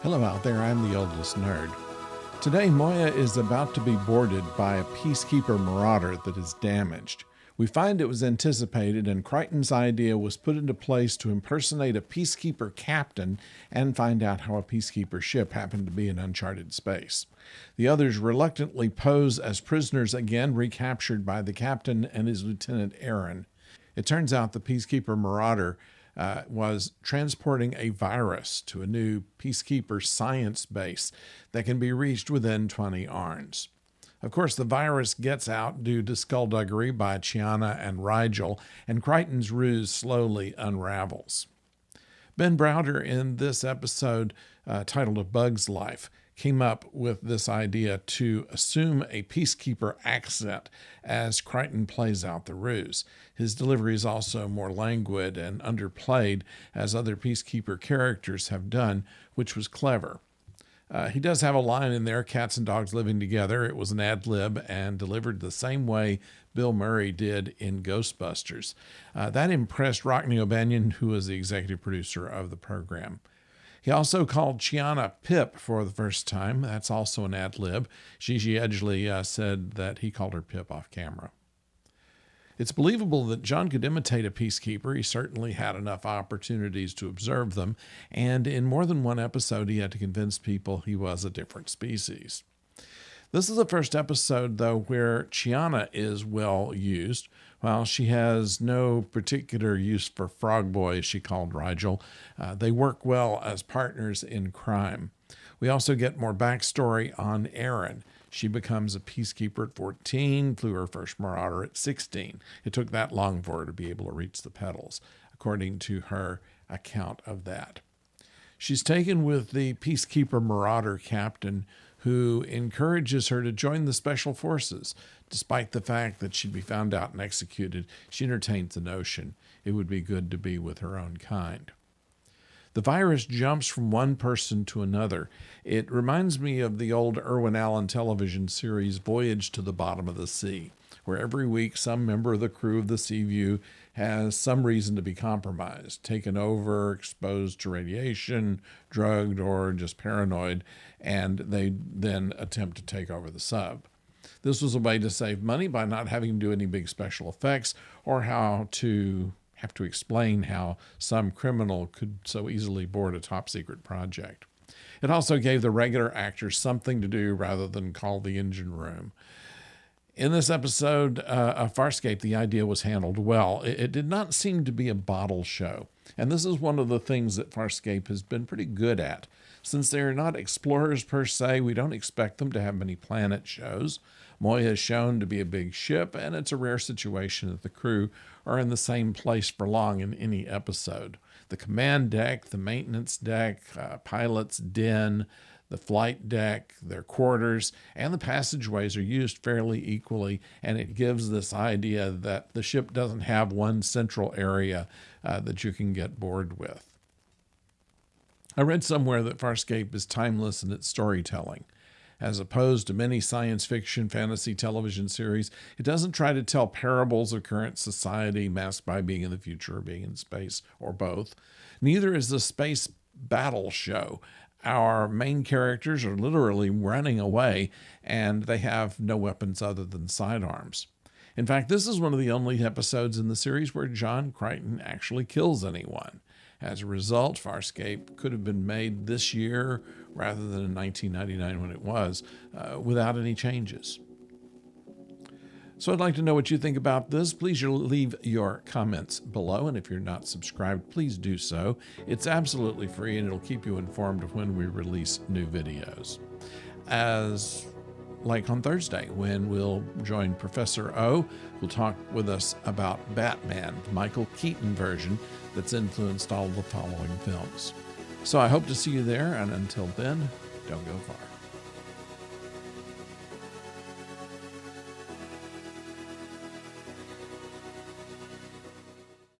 Hello out there, I'm the oldest nerd. Today, Moya is about to be boarded by a peacekeeper marauder that is damaged. We find it was anticipated, and Crichton's idea was put into place to impersonate a peacekeeper captain and find out how a peacekeeper ship happened to be in uncharted space. The others reluctantly pose as prisoners again, recaptured by the captain and his lieutenant Aaron. It turns out the peacekeeper marauder was transporting a virus to a new peacekeeper science base that can be reached within 20 arns. Of course, the virus gets out due to skullduggery by Chiana and Rigel, and Crichton's ruse slowly unravels. Ben Browder, in this episode titled A Bug's Life, came up with this idea to assume a peacekeeper accent as Crichton plays out the ruse. His delivery is also more languid and underplayed, as other peacekeeper characters have done, which was clever. He does have a line in there, cats and dogs living together. It was an ad lib and delivered the same way Bill Murray did in Ghostbusters. That impressed Rockne O'Banion, who was the executive producer of the program. He also called Chiana Pip for the first time. That's also an ad lib. Gigi Edgley said that he called her Pip off camera. It's believable that John could imitate a peacekeeper. He certainly had enough opportunities to observe them, and in more than one episode he had to convince people he was a different species. This is the first episode, though, where Chiana is well used. While she has no particular use for Frog Boy, as she called Rigel, they work well as partners in crime. We also get more backstory on Aaron. She becomes a peacekeeper at 14, flew her first marauder at 16. It took that long for her to be able to reach the pedals, according to her account of that. She's taken with the peacekeeper marauder captain, who encourages her to join the special forces. Despite the fact that she'd be found out and executed, she entertains the notion it would be good to be with her own kind. The virus jumps from one person to another. It reminds me of the old Irwin Allen television series Voyage to the Bottom of the Sea, where every week some member of the crew of the Seaview has some reason to be compromised, taken over, exposed to radiation, drugged, or just paranoid, and they then attempt to take over the sub. This was a way to save money by not having to do any big special effects, or how to have to explain how some criminal could so easily board a top-secret project. It also gave the regular actors something to do rather than call the engine room. In this episode of Farscape, the idea was handled well. It did not seem to be a bottle show. And this is one of the things that Farscape has been pretty good at. Since they're not explorers per se, we don't expect them to have many planet shows. Moya is shown to be a big ship, and it's a rare situation that the crew are in the same place for long in any episode. The command deck, the maintenance deck, pilot's den, the flight deck, their quarters, and the passageways are used fairly equally, and it gives this idea that the ship doesn't have one central area that you can get bored with. I read somewhere that Farscape is timeless in its storytelling. As opposed to many science fiction fantasy television series, it doesn't try to tell parables of current society masked by being in the future or being in space, or both. Neither is the space battle show. Our main characters are literally running away, and they have no weapons other than sidearms. In fact, this is one of the only episodes in the series where John Crichton actually kills anyone. As a result, Farscape could have been made this year rather than in 1999 when it was, without any changes. So I'd like to know what you think about this. Please leave your comments below, and if you're not subscribed, please do so. It's absolutely free, and it'll keep you informed of when we release new videos. Like on Thursday, when we'll join Professor O, who'll talk with us about Batman, the Michael Keaton version that's influenced all the following films. So I hope to see you there, and until then, don't go far.